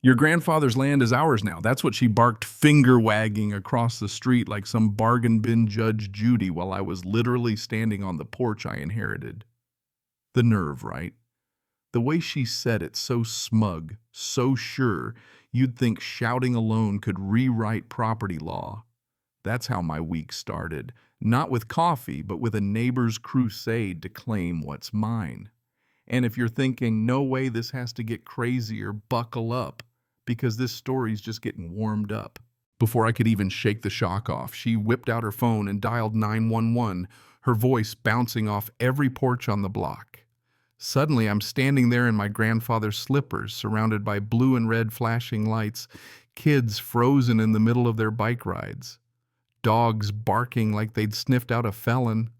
Your grandfather's land is ours now. That's what she barked, finger-wagging across the street like some bargain bin Judge Judy while I was literally standing on the porch I inherited. The nerve, right? The way she said it, so smug, so sure, you'd think shouting alone could rewrite property law. That's how my week started. Not with coffee, but with a neighbor's crusade to claim what's mine. And if you're thinking, no way this has to get crazier, buckle up, because this story's just getting warmed up. Before I could even shake the shock off, she whipped out her phone and dialed 911, her voice bouncing off every porch on the block. Suddenly, I'm standing there in my grandfather's slippers, surrounded by blue and red flashing lights, kids frozen in the middle of their bike rides, dogs barking like they'd sniffed out a felon,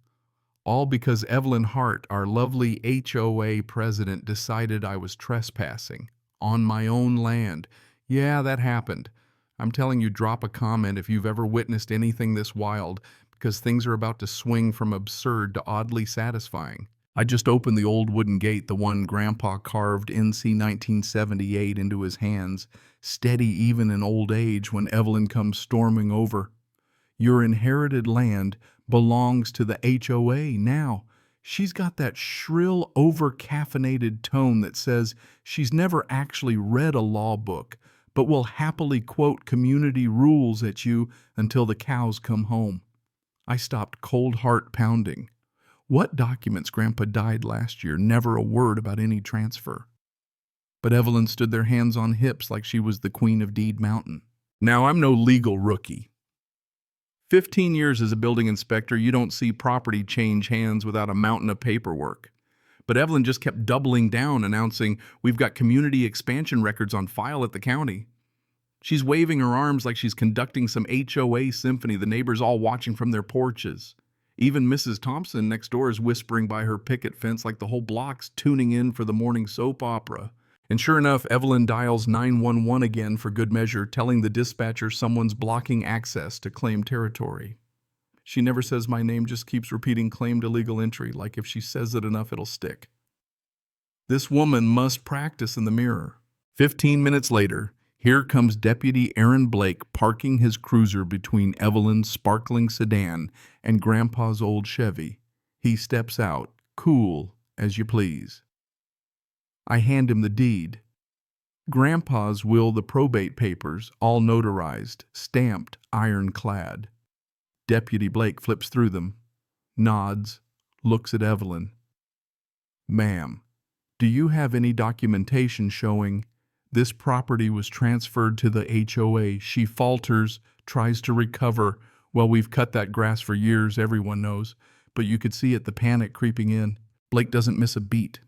all because Evelyn Hart, our lovely HOA president, decided I was trespassing on my own land. Yeah, that happened. I'm telling you, drop a comment if you've ever witnessed anything this wild, because things are about to swing from absurd to oddly satisfying. I just opened the old wooden gate, the one Grandpa carved NC 1978 into his hands, steady even in old age when Evelyn comes storming over. Your inherited land belongs to the HOA now. She's got that shrill, over-caffeinated tone that says she's never actually read a law book, but will happily quote community rules at you until the cows come home. I stopped, cold heart pounding. What documents? Grandpa died last year, never a word about any transfer. But Evelyn stood there, hands on hips, like she was the queen of Deed Mountain. Now, I'm no legal rookie. 15 years as a building inspector, you don't see property change hands without a mountain of paperwork. But Evelyn just kept doubling down, announcing, "We've got community expansion records on file at the county." She's waving her arms like she's conducting some HOA symphony, the neighbors all watching from their porches. Even Mrs. Thompson next door is whispering by her picket fence like the whole block's tuning in for the morning soap opera. And sure enough, Evelyn dials 911 again for good measure, telling the dispatcher someone's blocking access to claim territory. She never says my name, just keeps repeating claim to legal entry, like if she says it enough, it'll stick. This woman must practice in the mirror. 15 minutes later, here comes Deputy Aaron Blake parking his cruiser between Evelyn's sparkling sedan and Grandpa's old Chevy. He steps out, cool as you please. I hand him the deed. Grandpa's will, the probate papers, all notarized, stamped, ironclad. Deputy Blake flips through them, nods, looks at Evelyn. "Ma'am, do you have any documentation showing this property was transferred to the HOA?" She falters, tries to recover. "Well, we've cut that grass for years, everyone knows." But you could see it, the panic creeping in. Blake doesn't miss a beat.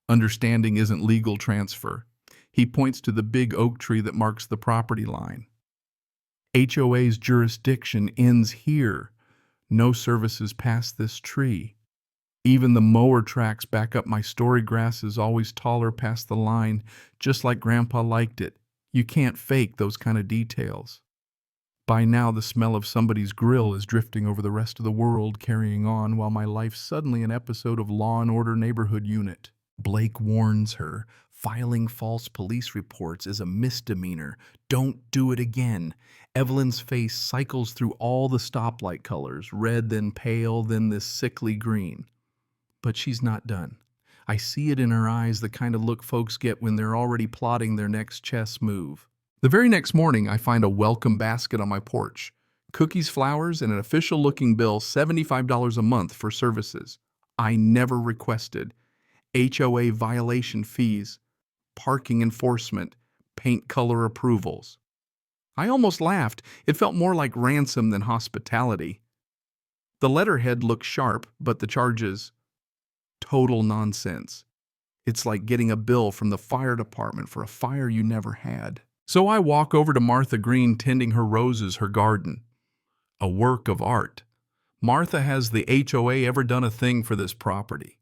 Understanding isn't legal transfer. He points to the big oak tree that marks the property line. HOA's jurisdiction ends here. No services past this tree. Even the mower tracks back up my story grass is always taller past the line, just like Grandpa liked it. You can't fake those kind of details. By now, the smell of somebody's grill is drifting over the rest of the world, carrying on while my life's suddenly an episode of Law and Order Neighborhood Unit. Blake warns her, filing false police reports is a misdemeanor. Don't do it again. Evelyn's face cycles through all the stoplight colors, red, then pale, then this sickly green. But she's not done. I see it in her eyes, the kind of look folks get when they're already plotting their next chess move. The very next morning, I find a welcome basket on my porch. Cookies, flowers, and an official-looking bill, $75 a month for services I never requested. HOA violation fees, parking enforcement, paint color approvals. I almost laughed. It felt more like ransom than hospitality. The letterhead looked sharp, but the charges, total nonsense. It's like getting a bill from the fire department for a fire you never had. So I walk over to Martha Green tending her roses, her garden. A work of art. Martha, has the HOA ever done a thing for this property?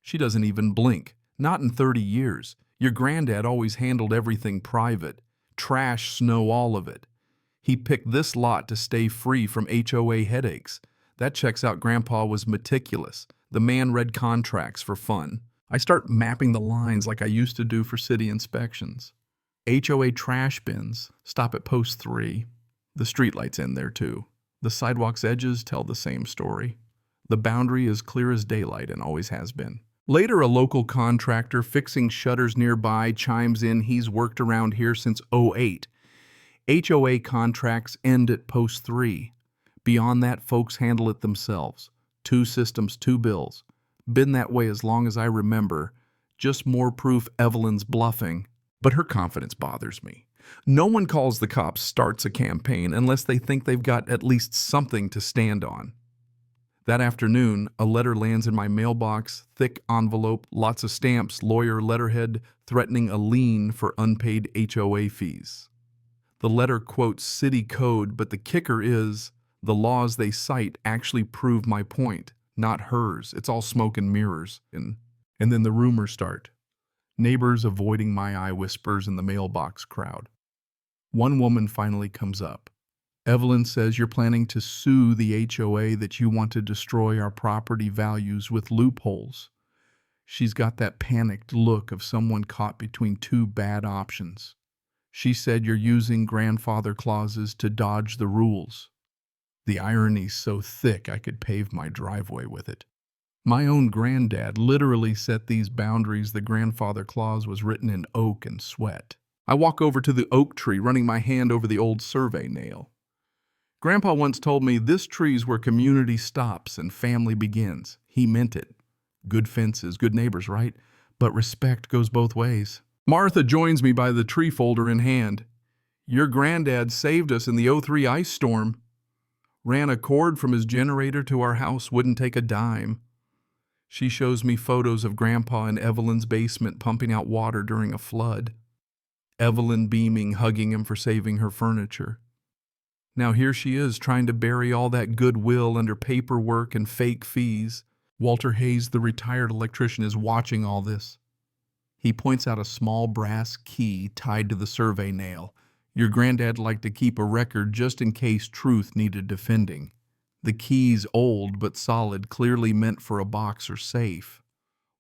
She doesn't even blink. Not in 30 years. Your granddad always handled everything private. Trash, snow, all of it. He picked this lot to stay free from HOA headaches. That checks out. Grandpa was meticulous. The man read contracts for fun. I start mapping the lines like I used to do for city inspections. HOA trash bins stop at post 3. The streetlights end there too. The sidewalk's edges tell the same story. The boundary is clear as daylight and always has been. Later, a local contractor fixing shutters nearby chimes in he's worked around here since '08. HOA contracts end at post 3. Beyond that, folks handle it themselves. 2 systems, 2 bills. Been that way as long as I remember. Just more proof Evelyn's bluffing. But her confidence bothers me. No one calls the cops, starts a campaign, unless they think they've got at least something to stand on. That afternoon, a letter lands in my mailbox, thick envelope, lots of stamps, lawyer letterhead, threatening a lien for unpaid HOA fees. The letter quotes city code, but the kicker is the laws they cite actually prove my point, not hers. It's all smoke and mirrors. And then the rumors start. Neighbors avoiding my eye whispers in the mailbox crowd. One woman finally comes up. Evelyn says you're planning to sue the HOA that you want to destroy our property values with loopholes. She's got that panicked look of someone caught between 2 bad options. She said you're using grandfather clauses to dodge the rules. The irony's so thick I could pave my driveway with it. My own granddad literally set these boundaries. The grandfather clause was written in oak and sweat. I walk over to the oak tree, running my hand over the old survey nail. Grandpa once told me this tree's where community stops and family begins. He meant it. Good fences, good neighbors, right? But respect goes both ways. Martha joins me by the tree folder in hand. Your granddad saved us in the '03 ice storm. Ran a cord from his generator to our house, wouldn't take a dime. She shows me photos of Grandpa in Evelyn's basement pumping out water during a flood. Evelyn beaming, hugging him for saving her furniture. Now here she is trying to bury all that goodwill under paperwork and fake fees. Walter Hayes, the retired electrician, is watching all this. He points out a small brass key tied to the survey nail. Your granddad liked to keep a record just in case truth needed defending. The key's old but solid, clearly meant for a box or safe.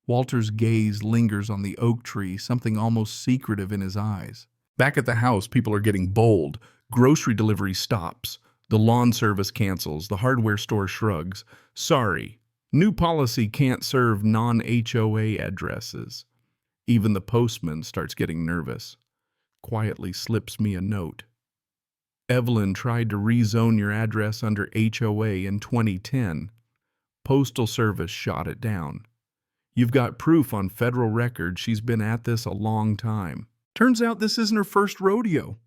Walter's gaze lingers on the oak tree, something almost secretive in his eyes. Back at the house, people are getting bold. Grocery delivery stops. The lawn service cancels. The hardware store shrugs. Sorry, new policy can't serve non-HOA addresses. Even the postman starts getting nervous. Quietly slips me a note. Evelyn tried to rezone your address under HOA in 2010. Postal Service shot it down. You've got proof on federal record she's been at this a long time. Turns out this isn't her first rodeo.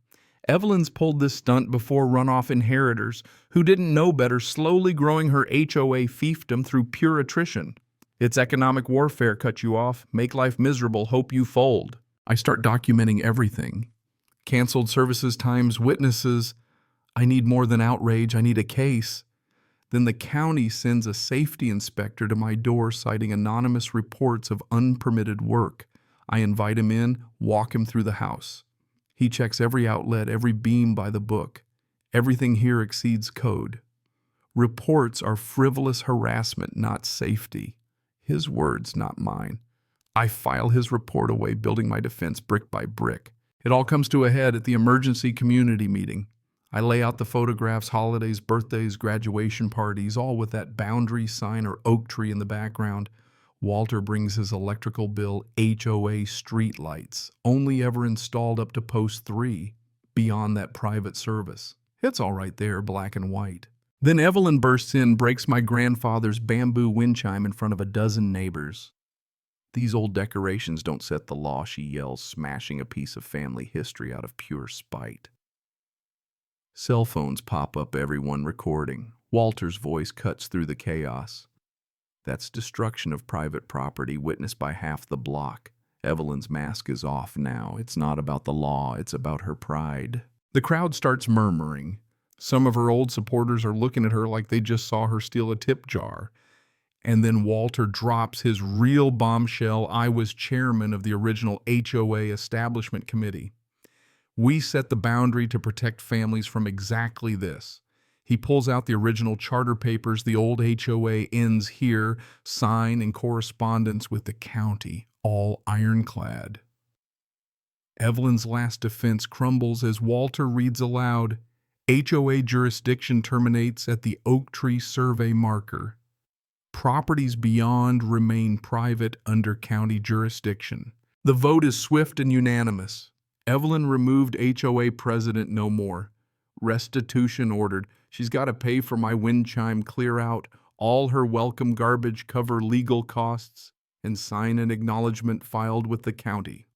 Evelyn's pulled this stunt before runoff inheritors who didn't know better, slowly growing her HOA fiefdom through pure attrition. It's economic warfare, cut you off, make life miserable, hope you fold. I start documenting everything. Canceled services times, witnesses. I need more than outrage, I need a case. Then the county sends a safety inspector to my door citing anonymous reports of unpermitted work. I invite him in, walk him through the house. He checks every outlet, every beam by the book. Everything here exceeds code. Reports are frivolous harassment, not safety. His words, not mine. I file his report away, building my defense brick by brick. It all comes to a head at the emergency community meeting. I lay out the photographs, holidays, birthdays, graduation parties, all with that boundary sign or oak tree in the background. Walter brings his electrical bill, HOA street lights, only ever installed up to post 3, beyond that private service. It's all right there, black and white. Then Evelyn bursts in, breaks my grandfather's bamboo wind chime in front of a dozen neighbors. These old decorations don't set the law, she yells, smashing a piece of family history out of pure spite. Cell phones pop up, everyone recording. Walter's voice cuts through the chaos. That's destruction of private property witnessed by half the block. Evelyn's mask is off now. It's not about the law, it's about her pride. The crowd starts murmuring. Some of her old supporters are looking at her like they just saw her steal a tip jar. And then Walter drops his real bombshell. I was chairman of the original HOA Establishment Committee. We set the boundary to protect families from exactly this. He pulls out the original charter papers. The old HOA ends here, sign in correspondence with the county, all ironclad. Evelyn's last defense crumbles as Walter reads aloud, HOA jurisdiction terminates at the Oak Tree Survey marker. Properties beyond remain private under county jurisdiction. The vote is swift and unanimous. Evelyn removed HOA president no more. Restitution ordered. She's got to pay for my wind chime clear out, all her welcome garbage, cover legal costs, and sign an acknowledgement filed with the county.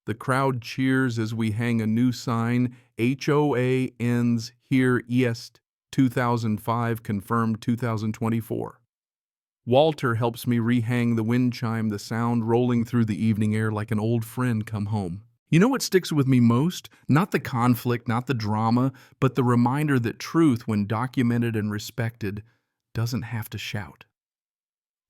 The crowd cheers as we hang a new sign, HOA ends here East 2005, confirmed 2024. Walter helps me rehang the wind chime, the sound rolling through the evening air like an old friend come home. You know what sticks with me most? Not the conflict, not the drama, but the reminder that truth, when documented and respected, doesn't have to shout.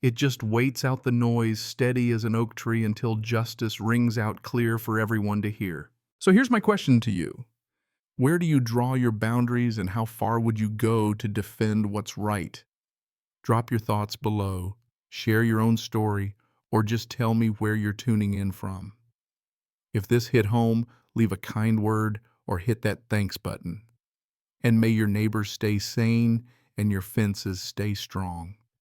It just waits out the noise, steady as an oak tree, until justice rings out clear for everyone to hear. So here's my question to you. Where do you draw your boundaries, and how far would you go to defend what's right? Drop your thoughts below, share your own story, or just tell me where you're tuning in from. If this hit home, leave a kind word or hit that thanks button. And may your neighbors stay sane and your fences stay strong.